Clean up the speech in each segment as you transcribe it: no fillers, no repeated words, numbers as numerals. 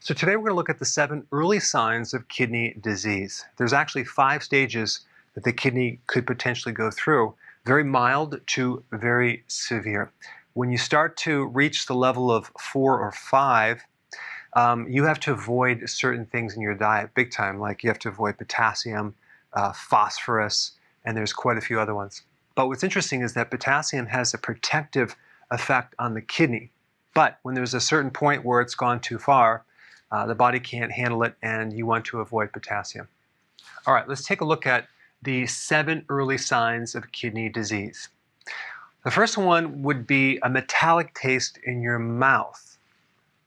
So today we're going to look at the 7 early signs of kidney disease. There's actually 5 stages that the kidney could potentially go through, very mild to very severe. When you start to reach the level of 4 or 5, you have to avoid certain things in your diet big time, like you have to avoid potassium, phosphorus, and there's quite a few other ones. But what's interesting is that potassium has a protective effect on the kidney. But when there's a certain point where it's gone too far, the body can't handle it, and you want to avoid potassium. All right, let's take a look at the 7 early signs of kidney disease. The first one would be a metallic taste in your mouth,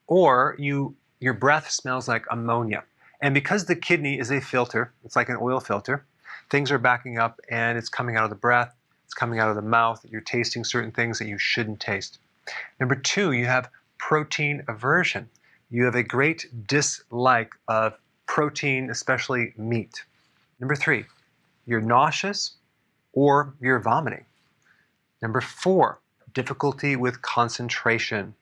or your breath smells like ammonia. And because the kidney is a filter, it's like an oil filter, things are backing up and it's coming out of the breath, it's coming out of the mouth, you're tasting certain things that you shouldn't taste. Number 2, you have protein aversion. You have a great dislike of protein, especially meat. Number 3, you're nauseous or you're vomiting. Number 4, difficulty with concentration.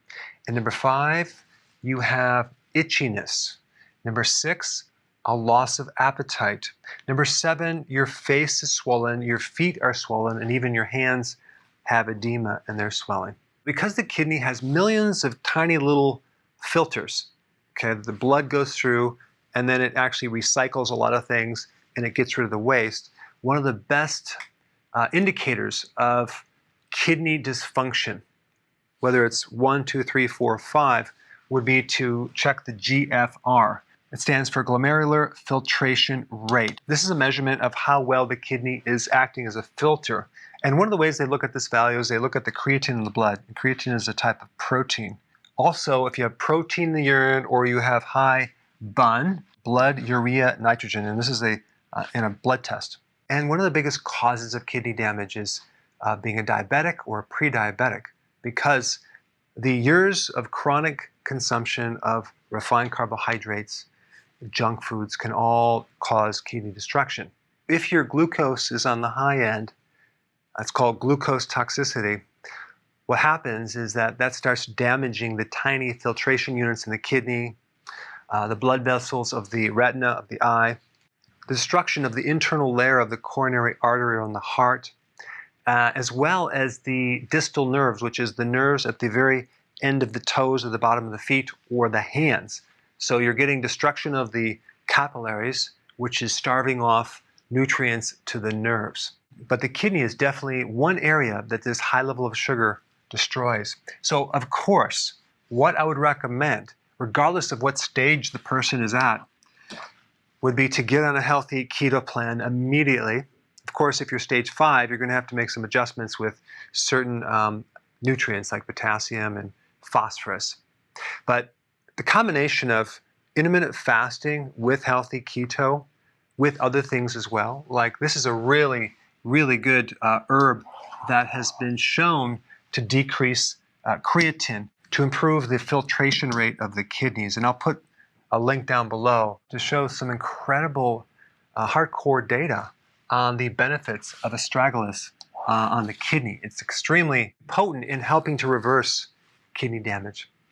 And number 5, you have itchiness. Number 6, a loss of appetite. Number 7, your face is swollen, your feet are swollen, and even your hands have edema and they're swelling. Because the kidney has millions of tiny little filters, okay, the blood goes through and then it actually recycles a lot of things and it gets rid of the waste. One of the best indicators of kidney dysfunction, whether it's 1, 2, 3, 4, 5, would be to check the GFR. It stands for glomerular filtration rate. This is a measurement of how well the kidney is acting as a filter. And one of the ways they look at this value is they look at the creatine in the blood. And creatine is a type of protein. Also, if you have protein in the urine or you have high BUN, blood urea nitrogen, and this is in a blood test. And one of the biggest causes of kidney damage is being a diabetic or a pre-diabetic, because the years of chronic consumption of refined carbohydrates, junk foods, can all cause kidney destruction. If your glucose is on the high end, it's called glucose toxicity. What happens is that starts damaging the tiny filtration units in the kidney, the blood vessels of the retina of the eye, the destruction of the internal layer of the coronary artery on the heart, as well as the distal nerves, which is the nerves at the very end of the toes or the bottom of the feet or the hands. So you're getting destruction of the capillaries, which is starving off nutrients to the nerves. But the kidney is definitely one area that this high level of sugar destroys. So, of course, what I would recommend, regardless of what stage the person is at, would be to get on a healthy keto plan immediately. Of course, if you're stage 5, you're going to have to make some adjustments with certain nutrients like potassium and phosphorus. But the combination of intermittent fasting with healthy keto, with other things as well, like this is a really, really good herb that has been shown to decrease creatine, to improve the filtration rate of the kidneys. And I'll put a link down below to show some incredible hardcore data on the benefits of astragalus on the kidney. It's extremely potent in helping to reverse kidney damage.